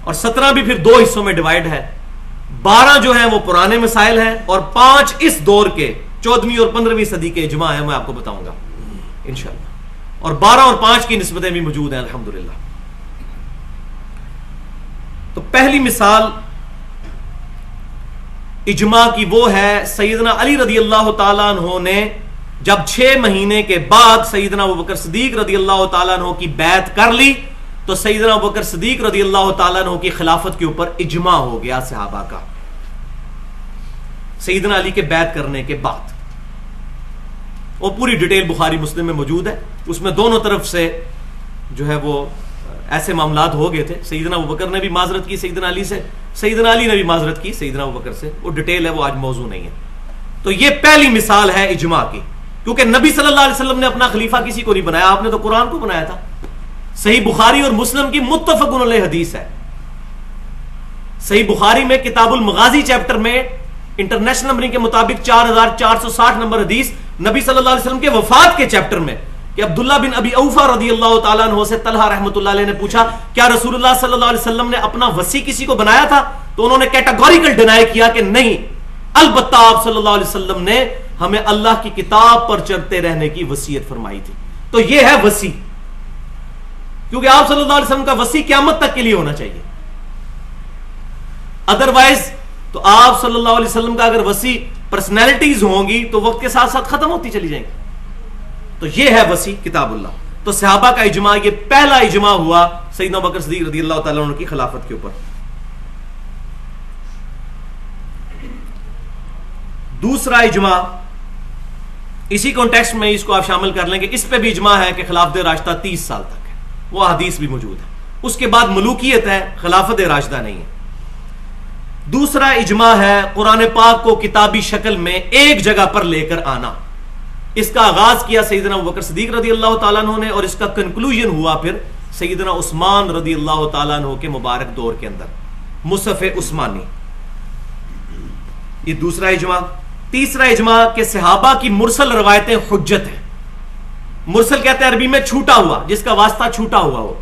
[SPEAKER 1] اور 17 بھی پھر 2 حصوں میں ڈیوائیڈ ہے. 12 جو ہیں وہ پرانے مسائل ہیں اور 5 اس دور کے 14ویں اور 15ویں صدی کے اجماع ہیں، میں آپ کو بتاؤں گا انشاءاللہ. اور 12 اور 5 کی نسبتیں بھی موجود ہیں الحمدللہ. تو پہلی مثال اجماع کی وہ ہے، سیدنا علی رضی اللہ تعالیٰ عنہ نے جب 6 مہینے کے بعد سیدنا ابوبکر صدیق رضی اللہ تعالیٰ عنہ کی بیعت کر لی تو سیدنا ابوبکر صدیق رضی اللہ تعالیٰ عنہ کی خلافت کے اوپر اجماع ہو گیا صحابہ کا، سیدنا علی کے بیعت کرنے کے بعد. وہ پوری ڈیٹیل بخاری مسلم میں موجود ہے. اس میں دونوں طرف سے جو ہے وہ ایسے معاملات ہو گئے تھے. سیدنا ابوبکر نے بھی معذرت کی سیدنا علی سے، سیدنا علی نے بھی معذرت کی سیدنا ابوبکر سے. وہ ڈیٹیل ہے، وہ آج موضوع نہیں ہے. تو یہ پہلی مثال ہے اجماع کی، کیونکہ نبی صلی اللہ علیہ وسلم نے اپنا خلیفہ کسی کو نہیں بنایا، آپ نے تو قرآن کو بنایا تھا. صحیح بخاری اور مسلم کی متفق علیہ حدیث ہے. صحیح بخاری میں کتاب المغازی چیپٹر میں انٹرنیشنل نمبرنگ کے مطابق 4460 نمبر حدیث، نبی صلی اللہ علیہ وسلم کے وفات کے چیپٹر میں کہ عبداللہ بن ابی اوفا رضی اللہ تعالیٰ عنہ سے طلحہ رحمۃ اللہ علیہ نے پوچھا کیا رسول اللہ صلی اللہ علیہ وسلم نے اپنا وصی کسی کو بنایا تھا؟ تو انہوں نے کیٹاگوریکل ڈینائی کیا کہ نہیں، البتہ آپ صلی اللہ علیہ وسلم نے ہمیں اللہ کی کتاب پر چلتے رہنے کی وصیت فرمائی تھی. تو یہ ہے وصی، کیونکہ آپ صلی اللہ علیہ وسلم کا وصی قیامت تک کے لیے ہونا چاہیے. ادروائز تو آپ صلی اللہ علیہ وسلم کا اگر وصی پرسنالٹیز ہوں گی تو وقت کے ساتھ ساتھ ختم ہوتی چلی جائیں گی. تو یہ ہے وصی کتاب اللہ. تو صحابہ کا اجماع، یہ پہلا اجماع ہوا سیدنا ابوبکر صدیق رضی اللہ تعالیٰ عنہ کی خلافت کے اوپر. دوسرا اجماع اسی کانٹیکسٹ میں اس کو آپ شامل کر لیں کہ اس پہ بھی اجماع ہے کہ خلافت راشدہ 30 سال تک ہے، وہ حدیث بھی موجود ہے. اس کے بعد ملوکیت ہے، خلافت راشدہ نہیں ہے. دوسرا اجماع ہے قرآن پاک کو کتابی شکل میں ایک جگہ پر لے کر آنا. اس کا آغاز کیا سیدنا ابوبکر صدیق رضی اللہ تعالیٰ عنہ نے، اور اس کا کنکلوژن ہوا پھر سیدنا عثمان رضی اللہ تعالیٰ عنہ کے مبارک دور کے اندر، مصحف عثمانی. یہ دوسرا اجماع. تیسرا اجماع کہ صحابہ کی مرسل روایتیں حجت ہیں. مرسل کہتے ہیں عربی میں چھوٹا ہوا، جس کا واسطہ چھوٹا ہوا ہو.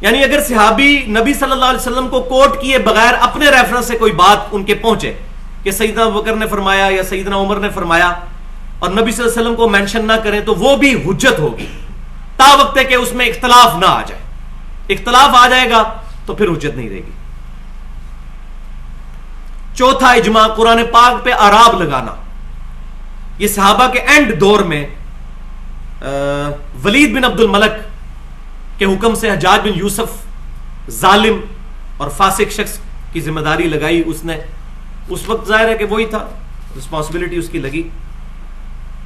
[SPEAKER 1] یعنی اگر صحابی نبی صلی اللہ علیہ وسلم کو کوٹ کیے بغیر اپنے ریفرنس سے کوئی بات ان کے پہنچے کہ سیدنا ابوبکر نے فرمایا یا سیدنا عمر نے فرمایا، اور نبی صلی اللہ علیہ وسلم کو مینشن نہ کریں، تو وہ بھی حجت ہوگی تا وقت ہے کہ اس میں اختلاف نہ آ جائے. اختلاف آ جائے گا تو پھر حجت نہیں رہے گی. چوتھا اجماع قرآن پاک پہ اعراب لگانا. یہ صحابہ کے اینڈ دور میں ولید بن عبد الملک کے حکم سے حجاج بن یوسف ظالم اور فاسق شخص کی ذمہ داری لگائی اس نے. اس وقت ظاہر ہے کہ وہی تھا، رسپانسبلٹی اس کی لگی،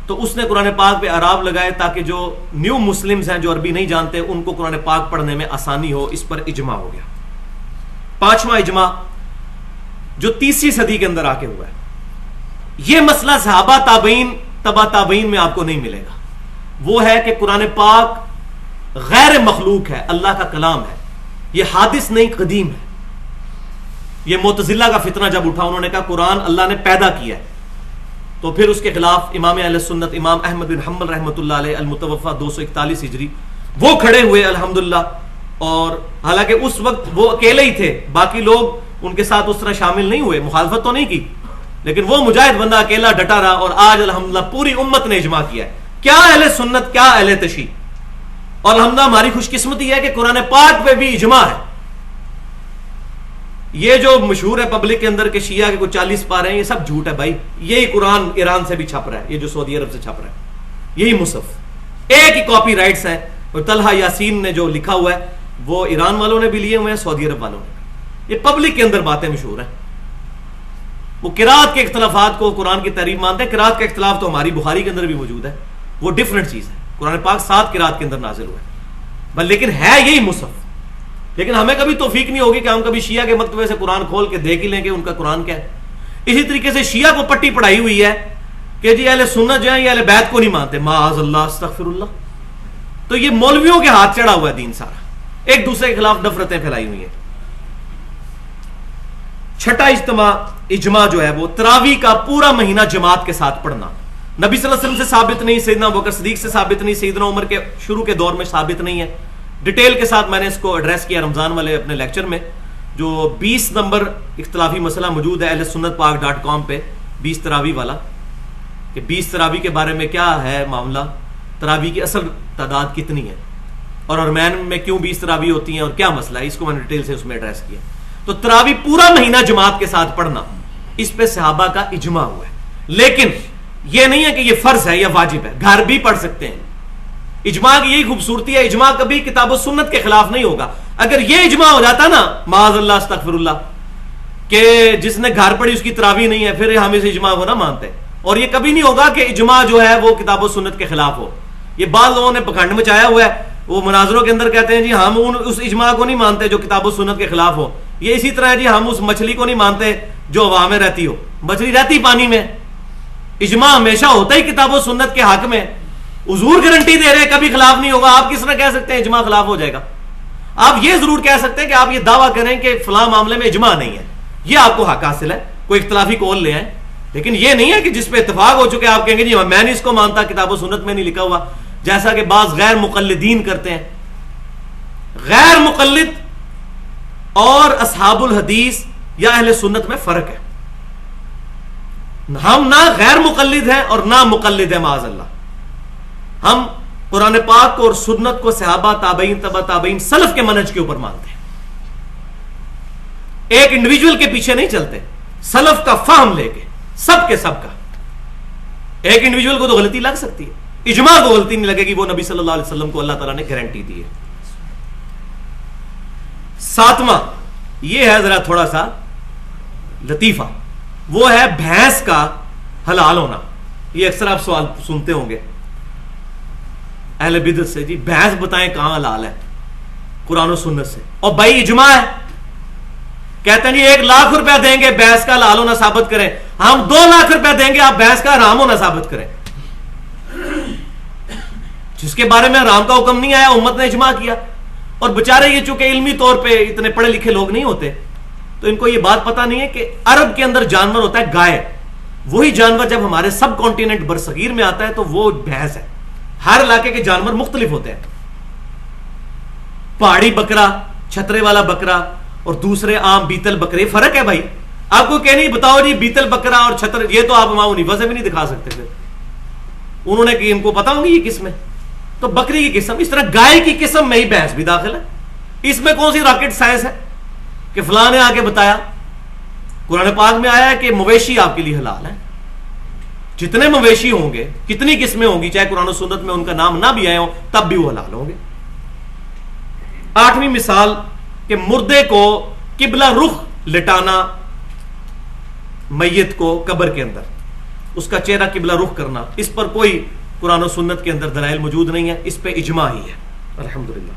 [SPEAKER 1] تو اس نے قرآن پاک پہ اعراب لگائے تاکہ جو نیو مسلمز ہیں جو عربی نہیں جانتے ان کو قرآن پاک پڑھنے میں آسانی ہو. اس پر اجماع ہو گیا. پانچواں اجماع جو 30ویں صدی کے اندر آ کے ہوا ہے، یہ مسئلہ صحابہ تابعین تبا تابعین میں آپ کو نہیں ملے گا. وہ ہے کہ قرآن پاک غیر مخلوق ہے، اللہ کا کلام ہے، یہ حادث نہیں قدیم ہے. یہ معتزلہ کا فتنہ جب اٹھا، انہوں نے کہا قرآن اللہ نے پیدا کیا ہے، تو پھر اس کے خلاف امام اہل سنت امام احمد بن حنبل رحمۃ اللہ علیہ المتوفی 241 ہجری وہ کھڑے ہوئے الحمدللہ، اور حالانکہ اس وقت وہ اکیلے ہی تھے، باقی لوگ ان کے ساتھ اس طرح شامل نہیں ہوئے، مخالفت تو نہیں کی، لیکن وہ مجاہد بندہ اکیلا ڈٹا رہا، اور آج الحمدللہ پوری امت نے اجماع کیا ہے. کیا اہل سنت، کیا اہل تشیع. اور الحمدللہ ہماری خوش قسمتی ہے کہ قرآن پاک پہ بھی اجماع ہے. یہ جو مشہور ہے پبلک کے اندر کہ شیعہ کے کچھ 40 پارے ہیں، یہ سب جھوٹ ہے بھائی. یہی قرآن ایران سے بھی چھپ رہا ہے، یہ جو سعودی عرب سے چھپ رہا ہے، یہی مصحف، ایک ہی کاپی رائٹس ہیں. اور طلحہ یاسین نے جو لکھا ہوا ہے وہ ایران والوں نے بھی لیے ہوئے ہیں، سعودی عرب والوں نے. یہ پبلک کے اندر باتیں مشہور ہیں. وہ قرات کے اختلافات کو قرآن کی تعریف مانتے ہیں. قرات کا اختلاف تو ہماری بخاری کے اندر بھی موجود ہے، وہ ڈفرنٹ چیز ہے. قرآن پاک 7 قرات کے اندر نازل ہوا ہے، لیکن ہے یہی مصحف. لیکن ہمیں کبھی توفیق نہیں ہوگی کہ ہم کبھی شیعہ کے مکتبے سے قرآن کھول کے دیکھ ہی لیں کہ ان کا قرآن کیا ہے. اسی طریقے سے شیعہ کو پٹی پڑھائی ہوئی ہے کہ جی اہل سنت جو ہے یہ اہل بیت کو نہیں مانتے، معاذ اللہ استغفر اللہ. تو یہ مولویوں کے ہاتھ چڑھا ہوا ہے دین سارا، ایک دوسرے کے خلاف نفرتیں پھیلائی ہوئی ہیں. چھٹا اجماع جو ہے وہ تراویح کا پورا مہینہ جماعت کے ساتھ پڑھنا. نبی صلی اللہ علیہ وسلم سے ثابت نہیں، سیدنا ابوبکر صدیق سے ثابت نہیں، سیدنا عمر کے شروع کے دور میں ثابت نہیں ہے. ڈیٹیل کے ساتھ میں نے اس کو ایڈریس کیا رمضان والے اپنے لیکچر میں. جو 20 نمبر اختلافی مسئلہ موجود ہے اہل سنت پاک .com پہ، 20 تراویح والا، کہ 20 تراویح کے بارے میں کیا ہے معاملہ، تراویح کی اصل تعداد کتنی ہے، اور ارمین میں کیوں 20 تراویح ہوتی ہیں اور کیا مسئلہ ہے، اس کو میں نے ڈیٹیل سے اس میں ایڈریس کیا. تو تراویح پورا مہینہ جماعت کے ساتھ پڑھنا، اس پہ صحابہ کا اجماع ہوا ہے. لیکن یہ نہیں ہے کہ یہ فرض ہے یا واجب ہے، گھر بھی پڑھ سکتے ہیں. اجماع کی یہی خوبصورتی ہے، اجماع کبھی کتاب و سنت کے خلاف نہیں ہوگا. اگر یہ اجماع ہو جاتا نا معاذ اللہ استغفر اللہ کہ جس نے گھر پڑھی اس کی تراویح نہیں ہے، پھر ہم اس اجماع کو نہ مانتے. اور یہ کبھی نہیں ہوگا کہ اجماع جو ہے وہ کتاب و سنت کے خلاف ہو. یہ بعض لوگوں نے پکھنڈ مچایا ہوا ہے، وہ مناظروں کے اندر کہتے ہیں جی ہم اس اجماع کو نہیں مانتے جو کتاب و سنت کے خلاف ہو. یہ اسی طرح ہے جی ہم اس مچھلی کو نہیں مانتے جو ہوا میں رہتی ہو. مچھلی رہتی پانی میں، اجماع ہمیشہ ہوتا ہی کتاب و سنت کے حق میں. حضور گارنٹی دے رہے ہیں کبھی خلاف نہیں ہوگا. آپ کس طرح کہہ سکتے ہیں اجماع خلاف ہو جائے گا؟ آپ یہ ضرور کہہ سکتے ہیں کہ آپ یہ دعویٰ کریں کہ فلاں معاملے میں اجماع نہیں ہے، یہ آپ کو حق حاصل ہے، کوئی اختلافی قول لے آئیں. لیکن یہ نہیں ہے کہ جس پہ اتفاق ہو چکے آپ کہیں گے جی میں نہیں اس کو مانتا، کتاب و سنت میں نہیں لکھا ہوا. جیسا کہ بعض غیر مقلدین کرتے ہیں. غیر مقلد اور اصحاب الحدیث یا اہل سنت میں فرق ہے. ہم نہ غیر مقلد ہیں اور نہ مقلد ہیں معاذ اللہ. ہم قرآن پاک کو اور سنت کو صحابہ تابعین تبع تابعین سلف کے منہج کے اوپر مانتے ہیں. ایک انڈیویجول کے پیچھے نہیں چلتے، سلف کا فہم لے کے سب کے سب کا. ایک انڈیویجول کو تو غلطی لگ سکتی ہے، اجماع کو غلطی نہیں لگے گی، وہ نبی صلی اللہ علیہ وسلم کو اللہ تعالیٰ نے گارنٹی دی ہے. ساتواں یہ ہے ذرا تھوڑا سا لطیفہ، وہ ہے بھینس کا حلال ہونا. یہ اکثر آپ سوال سنتے ہوں گے اہل بدعت سے، جی بھینس بتائیں کہاں حلال ہے قرآن و سنت سے. اور بھائی اجماع ہے، کہتے ہیں جی 1 لاکھ روپیہ دیں گے بھینس کا حلال ہونا ثابت کریں. ہم 2 لاکھ روپیہ دیں گے آپ بھینس کا حرام ہونا ثابت کریں. جس کے بارے میں حرام کا حکم نہیں آیا امت نے اجماع کیا. اور بےچارے یہ چونکہ علمی طور پہ اتنے پڑھے لکھے لوگ نہیں ہوتے تو ان کو یہ بات پتا نہیں ہے کہ عرب کے اندر جانور ہوتا ہے گائے. وہی جانور جب ہمارے سب کانٹیننٹ برصغیر میں آتا ہے تو وہ بھینس ہے. ہر علاقے کے جانور مختلف ہوتے ہیں. پہاڑی بکرا، چھترے والا بکرا اور دوسرے عام بیتل بکرے، فرق ہے بھائی. آپ کو کہنے بتاؤ جی بیتل بکرا اور چھتر، یہ تو آپ امام حنیفہ سے بھی نہیں دکھا سکتے تھے. انہوں نے کہ ان کو پتا ہوگی یہ قسم ہے. تو بکری کی قسم، اس طرح گائے کی قسم میں ہی بھینس بھی داخل ہے. اس میں کون سی راکٹ سائنس ہے کہ فلاں نے آ کے بتایا؟ قرآن پاک میں آیا ہے کہ مویشی آپ کے لیے حلال ہے. جتنے مویشی ہوں گے، کتنی قسمیں ہوں گی، چاہے قرآن و سنت میں ان کا نام نہ بھی آئے ہوں تب بھی وہ حلال ہوں گے. 8ویں مثال کہ مردے کو قبلہ رخ لٹانا، میت کو قبر کے اندر اس کا چہرہ قبلہ رخ کرنا، اس پر کوئی قرآن و سنت کے اندر دلائل موجود نہیں ہے. اس پہ اجماع ہی ہے الحمدللہ.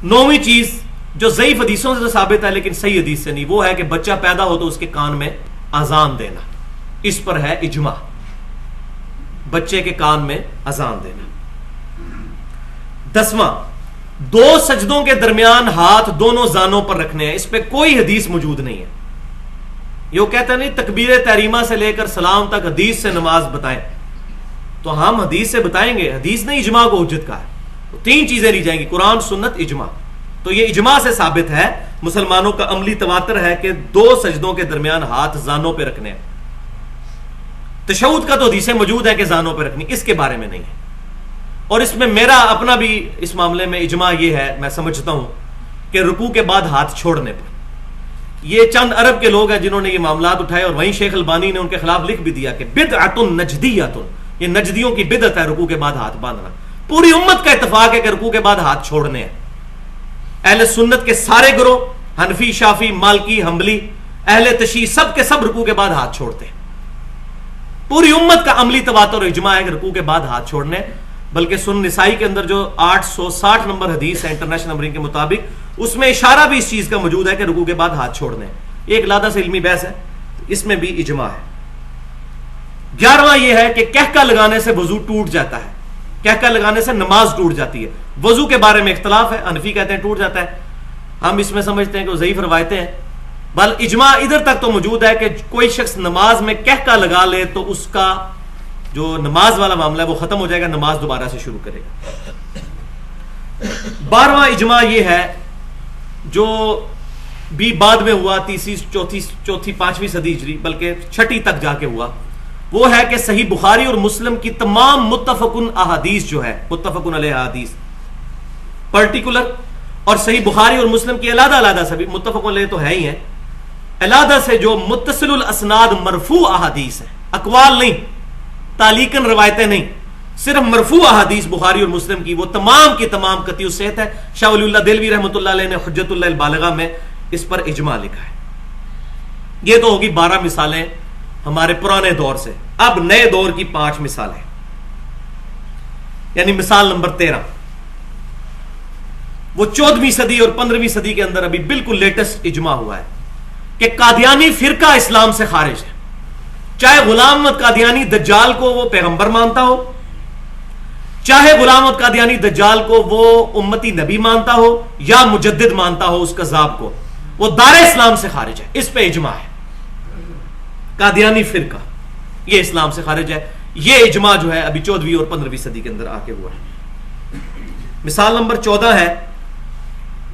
[SPEAKER 1] 9ویں چیز جو ضعیف حدیثوں سے ثابت ہے لیکن صحیح حدیث سے نہیں، وہ ہے کہ بچہ پیدا ہو تو اس کے کان میں اذان دینا. اس پر ہے اجماع، بچے کے کان میں اذان دینا. 10واں دو سجدوں کے درمیان ہاتھ دونوں زانوں پر رکھنے ہیں، اس پہ کوئی حدیث موجود نہیں ہے. یہ وہ کہتا نہیں تکبیر تحریمہ سے لے کر سلام تک حدیث سے نماز بتائیں، تو ہم حدیث سے بتائیں گے. حدیث نے اجماع کو حجت کہا ہے. تو تین چیزیں لی جائیں گی، قرآن، سنت، اجماع. تو یہ اجماع سے ثابت ہے، مسلمانوں کا عملی تواتر ہے کہ دو سجدوں کے درمیان ہاتھ زانوں پہ رکھنے ہیں. تشہد کا تو حدیثیں موجود ہے کہ زانوں پہ رکھنی، اس کے بارے میں نہیں ہے. اور اس میں میرا اپنا بھی اس معاملے میں اجماع یہ ہے، میں سمجھتا ہوں کہ رکوع کے بعد ہاتھ چھوڑنے پر. یہ چند عرب کے لوگ ہیں جنہوں نے یہ معاملات اٹھائے، اور وہیں شیخ البانی نے ان کے خلاف لکھ بھی دیا کہ بدعۃ نجدیۃ، یہ نجدیوں کی بدعت ہے رکوع کے بعد ہاتھ باندھنا. پوری امت کا اتفاق ہے کہ رکوع کے بعد ہاتھ چھوڑنے ہیں. اہل سنت کے سارے گروہ، حنفی، شافعی، مالکی، حنبلی، اہل تشیع، سب کے سب رکوع کے بعد ہاتھ چھوڑتے ہیں. پوری امت کا عملی تواتر اور اجماع ہے کہ رکوع کے بعد ہاتھ چھوڑنے. بلکہ سنن نسائی کے اندر جو 860 نمبر حدیث ہے انٹرنیشنل نمبرنگ کے مطابق، اس میں اشارہ بھی اس چیز کا موجود ہے کہ رکوع کے بعد ہاتھ چھوڑنے. یہ ایک علیحدہ سے علمی بحث ہے، اس میں بھی اجماع ہے. 11واں یہ ہے کہ کہکہ لگانے سے وضو ٹوٹ جاتا ہے، کہکہ لگانے سے نماز ٹوٹ جاتی ہے. وضو کے بارے میں اختلاف ہے، حنفی کہتے ہیں ٹوٹ جاتا ہے، ہم اس میں سمجھتے ہیں کہ وہ ضعیف روایتیں ہیں. بل اجماع ادھر تک تو موجود ہے کہ کوئی شخص نماز میں کہکہ لگا لے تو اس کا جو نماز والا معاملہ ہے وہ ختم ہو جائے گا، نماز دوبارہ سے شروع کرے گا. 12واں اجماع یہ ہے جو بھی بعد میں ہوا، تیسری، چوتھی، 5ویں صدی ہجری، بلکہ 6 تک جا کے ہوا. وہ ہے کہ صحیح بخاری اور مسلم کی تمام متفقن احادیث جو ہے، متفقن علیہ احادیث پرٹیکولر، اور صحیح بخاری اور مسلم کی علیحدہ علیحدہ سے بھی متفقن علیہ تو ہے ہی ہیں، علیحدہ سے جو متصل الاسناد مرفوع احادیث ہیں، اقوال نہیں، تعلیقاً روایتیں نہیں، صرف مرفوع احادیث بخاری اور مسلم کی، وہ تمام کی تمام قطعی الصحت ہے. شاہ ولی اللہ دہلوی رحمۃ اللہ علیہ نے حجت اللہ البالغہ میں اس پر اجماع لکھا ہے. یہ تو ہوگی 12 مثالیں ہمارے پرانے دور سے. اب نئے دور کی 5 مثالیں، یعنی مثال نمبر 13، وہ 14ویں صدی اور 15ویں صدی کے اندر ابھی بالکل لیٹسٹ اجماع ہوا ہے کہ قادیانی فرقہ اسلام سے خارج ہے. چاہے غلام احمد قادیانی دجال کو وہ پیغمبر مانتا ہو، چاہے غلام احمد قادیانی دجال کو وہ امتی نبی مانتا ہو یا مجدد مانتا ہو اس کذاب کو، وہ دار اسلام سے خارج ہے. اس پہ اجماع ہے. قادیانی فرقہ یہ اسلام سے خارج ہے. یہ اجماع جو ہے ابھی 14ویں اور 15ویں صدی کے اندر آ کے ہوا ہے. مثال نمبر 14 ہے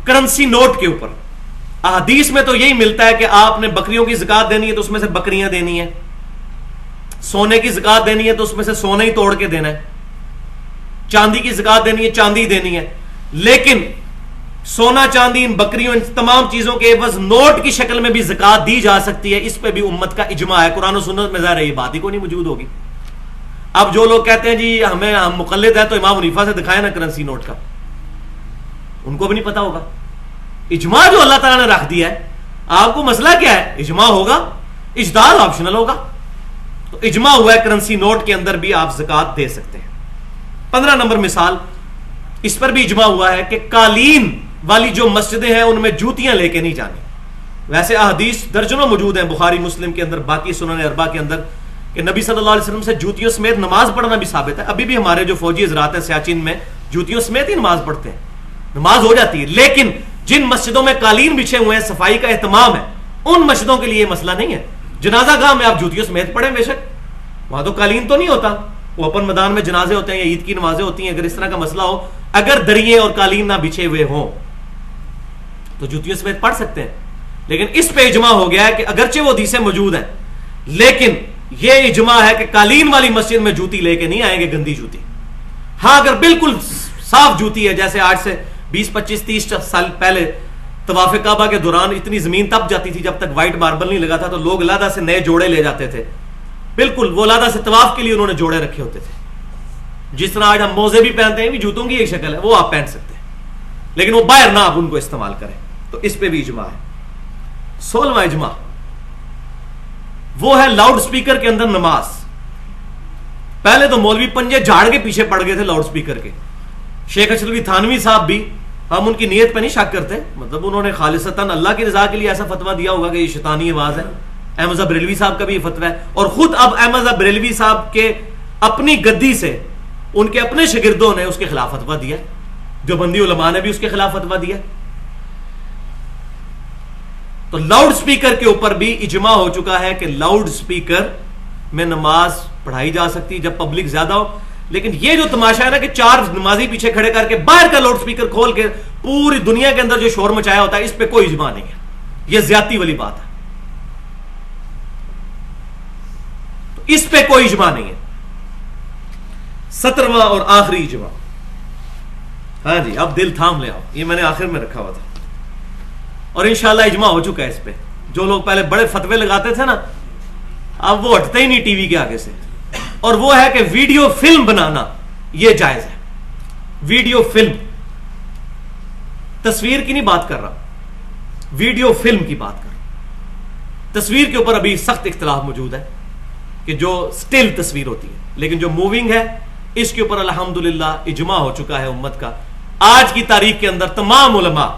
[SPEAKER 1] کرنسی نوٹ کے اوپر. احادیث میں تو یہی ملتا ہے کہ آپ نے بکریوں کی زکات دینی ہے تو اس میں سے بکریاں دینی ہیں، سونے کی زکات دینی ہے تو اس میں سے سونا ہی توڑ کے دینا ہے، چاندی کی زکات دینی ہے چاندی دینی ہے. لیکن سونا، چاندی، ان بکریوں، ان تمام چیزوں کے عوض نوٹ کی شکل میں بھی زکات دی جا سکتی ہے. اس پہ بھی امت کا اجماع ہے. قرآن و سنت میں ظاہر ہے یہ بات ہی کو نہیں موجود ہوگی. اب جو لوگ کہتے ہیں جی ہم مقلد ہے تو امام حنیفہ سے دکھائے نا کرنسی نوٹ کا، ان کو بھی نہیں پتا ہوگا. اجماع جو اللہ تعالیٰ نے رکھ دیا ہے، آپ کو مسئلہ کیا ہے؟ اجماع ہوگا، اجتہاد آپشنل ہوگا. تو اجماع ہوا ہے کرنسی نوٹ کے اندر بھی آپ زکات دے سکتے ہیں. 15 نمبر مثال، اس پر بھی اجماع ہوا ہے کہ قالین والی جو مسجدیں ہیں ان میں جوتیاں لے کے نہیں جانی. ویسے احادیث درجنوں موجود ہیں بخاری مسلم کے اندر، باقی سنن اربعہ کے اندر، کہ نبی صلی اللہ علیہ وسلم سے جوتیوں سمیت نماز پڑھنا بھی ثابت ہے. ابھی بھی ہمارے جو فوجی حضرات ہیں سیاچین میں جوتیوں سمیت ہی نماز پڑھتے ہیں، نماز ہو جاتی ہے. لیکن جن مسجدوں میں قالین بچھے ہوئے ہیں، صفائی کا اہتمام ہے، ان مسجدوں کے لیے یہ مسئلہ نہیں ہے. جنازہ گاہ میں آپ جوتیوں سمیت پڑھیں بے شک، وہاں تو قالین تو نہیں ہوتا، وہ اوپن میدان میں جنازے ہوتے ہیں یا عید کی نمازیں ہوتی ہیں. اگر اس طرح کا مسئلہ ہو، اگر دریے اور قالین نہ بچھے ہوئے ہوں تو جوتیوں سمیت پڑھ سکتے ہیں. لیکن اس پہ اجماع ہو گیا ہے کہ اگرچہ وہ حدیثیں موجود ہیں، لیکن یہ اجماع ہے کہ قالین والی مسجد میں جوتی لے کے نہیں آئیں گے، گندی جوتی. ہاں اگر بالکل صاف جوتی ہے، جیسے آج سے 20 25 30 سال پہلے طواف کعبہ کے دوران اتنی زمین تپ جاتی تھی جب تک وائٹ ماربل نہیں لگا تھا، تو لوگ علیحدہ سے نئے جوڑے لے جاتے تھے. بالکل وہ علیحدہ سے طواف کے لیے انہوں نے جوڑے رکھے ہوتے تھے. جس طرح آج ہم موزے بھی پہنتے ہیں، بھی جوتوں کی ایک شکل ہے، وہ آپ پہن سکتے ہیں، لیکن وہ باہر نہ آپ ان کو استعمال کریں. تو اس پہ بھی اجماع ہے. 16واں اجماع وہ ہے لاؤڈ سپیکر کے اندر نماز. پہلے تو مولوی پنجے جھاڑ کے پیچھے پڑ گئے تھے لاؤڈ سپیکر کے. شیخ اشرفی تھانوی صاحب بھی، ہم ان کی نیت پہ نہیں شک کرتے، مطلب انہوں نے خالصتاً اللہ کی رضا کے لیے ایسا فتویٰ دیا ہوگا کہ یہ شیطانی آواز ہے. احمد بریلوی صاحب کا بھی یہ فتویٰ ہے، اور خود اب احمد بریلوی صاحب کے اپنی گدی سے ان کے اپنے شاگردوں نے اس کے خلاف فتویٰ دیا. جو بندی علماء نے بھی اس کے خلاف فتویٰ دیا. تو لاؤڈ سپیکر کے اوپر بھی اجماع ہو چکا ہے کہ لاؤڈ سپیکر میں نماز پڑھائی جا سکتی جب پبلک زیادہ ہو. لیکن یہ جو تماشا ہے نا کہ 4 نمازی پیچھے کھڑے کر کے باہر کا لاؤڈ سپیکر کھول کے پوری دنیا کے اندر جو شور مچایا ہوتا ہے، اس پہ کوئی اجماع نہیں ہے. یہ زیادتی والی بات ہے. تو اس پہ کوئی اجماع نہیں ہے. 17واں اور آخری اجماع. ہاں جی، اب دل تھام لے آؤ، یہ میں نے آخر میں رکھا ہوا تھا اور انشاءاللہ اجماع ہو چکا ہے اس پہ. جو لوگ پہلے بڑے فتوے لگاتے تھے نا، اب وہ ہٹتے ہی نہیں ٹی وی کے آگے سے. اور وہ ہے کہ ویڈیو فلم بنانا یہ جائز ہے. ویڈیو فلم، تصویر کی نہیں بات کر رہا، ویڈیو فلم کی بات کر رہا. تصویر کے اوپر ابھی سخت اختلاف موجود ہے کہ جو سٹل تصویر ہوتی ہے، لیکن جو موونگ ہے اس کے اوپر الحمدللہ اجماع ہو چکا ہے امت کا. آج کی تاریخ کے اندر تمام علماء،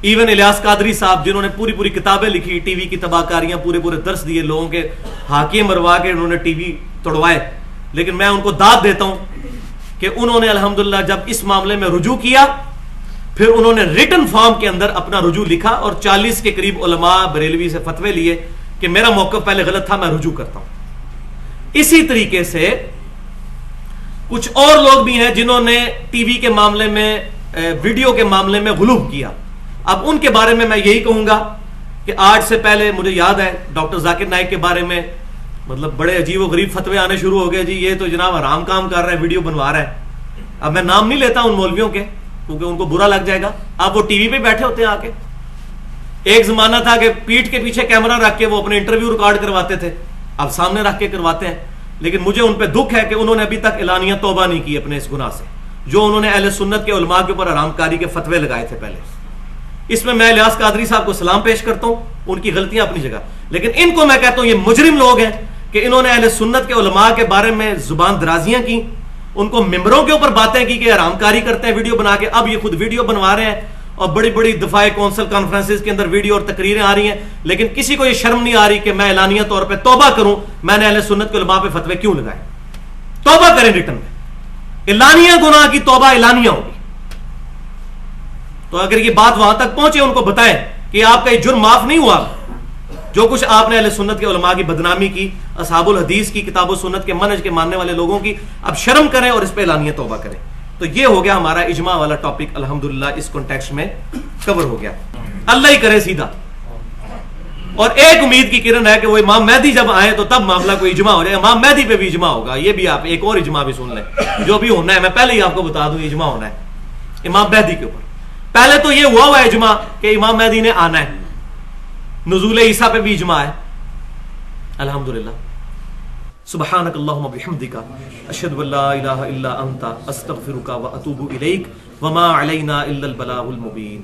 [SPEAKER 1] ایون الیاس قادری صاحب جنہوں نے پوری پوری کتابیں لکھی، ٹی وی کی تباہ کاریاں، پورے پورے درس دیے لوگوں کے، ہاکے مروا کے انہوں نے ٹی وی توڑوائے، لیکن میں ان کو داد دیتا ہوں کہ انہوں نے الحمدللہ جب اس معاملے میں رجوع کیا، پھر انہوں نے ریٹن فارم کے اندر اپنا رجوع لکھا اور 40 کے قریب علماء بریلوی سے فتوے لیے کہ میرا موقف پہلے غلط تھا، میں رجوع کرتا ہوں. اسی طریقے سے کچھ اور لوگ بھی ہیں جنہوں نے ٹی وی کے معاملے میں، ویڈیو کے معاملے میں غلو کیا. اب ان کے بارے میں یہی کہوں گا کہ آج سے پہلے مجھے یاد ہے ڈاکٹر ذاکر نائک کے بارے میں مطلب بڑے عجیب و غریب فتوے آنے شروع ہو گئے. جی یہ تو جناب حرام کام کر رہا ہے، ویڈیو بنوا رہا ہے. اب میں نام نہیں لیتا ان مولویوں کے کیونکہ ان کو برا لگ جائے گا. اب وہ ٹی وی پہ بیٹھے ہوتے ہیں آ کے. ایک زمانہ تھا کہ پیٹھ کے پیچھے کیمرہ رکھ کے وہ اپنے انٹرویو ریکارڈ کرواتے تھے، اب سامنے رکھ کے کرواتے ہیں. لیکن مجھے ان پہ دکھ ہے کہ انہوں نے ابھی تک اعلانیہ توبہ نہیں کی اپنے اس گناہ سے جو انہوں نے اہل سنت کے علماء کے اوپر حرام کاری کے فتوے لگائے تھے پہلے. اس میں الیاس قادری صاحب کو سلام پیش کرتا ہوں، ان کی غلطیاں اپنی جگہ، لیکن ان کو میں کہتا ہوں یہ مجرم لوگ ہیں کہ انہوں نے اہل سنت کے علماء کے بارے میں زبان درازیاں کی، ان کو ممبروں کے اوپر باتیں کی کہ حرام کاری کرتے ہیں ویڈیو بنا کے. اب یہ خود ویڈیو بنوا رہے ہیں اور بڑی بڑی دفاع کونسل کانفرنسز کے اندر ویڈیو اور تقریریں آ رہی ہیں، لیکن کسی کو یہ شرم نہیں آ رہی کہ میں اعلانیہ طور پہ توبہ کروں میں نے اہل سنت کے علماء پہ فتوے کیوں لگائے. توبہ کریں ریٹن میں. اعلانیہ گناہ کی توبہ اعلانیہ ہوگی. تو اگر یہ بات وہاں تک پہنچے ان کو بتائیں کہ آپ کا یہ جرم معاف نہیں ہوا، جو کچھ آپ نے اہل سنت کے علماء کی بدنامی کی، اصحاب الحدیث کی، کتاب و سنت کے منہج کے ماننے والے لوگوں کی، اب شرم کریں اور اس پہ اعلانیہ توبہ کریں. تو یہ ہو گیا ہمارا اجماع والا ٹاپک، الحمدللہ اس کانٹیکسٹ میں کور ہو گیا. اللہ ہی کرے سیدھا. اور ایک امید کی کرن ہے کہ وہ امام مہدی جب آئے تو تب معاملہ کوئی اجماع ہو جائے. امام مہدی پہ بھی اجماع ہوگا. یہ بھی آپ ایک اور اجماع بھی سن لیں جو بھی ہونا ہے، میں پہلے ہی آپ کو بتا دوں اجماع ہونا ہے امام مہدی کے اوپر. پہلے تو یہ ہوا ہے اجماع کہ امام مہدی نے آنا ہے. نزول عیسیٰ پہ بھی اجماع ہے الحمدللہ. سبحانک اللہم بحمدک اشہد ان لا الہ الا انت استغفرک واتوب الیک وما علینا الا البلاغ المبین.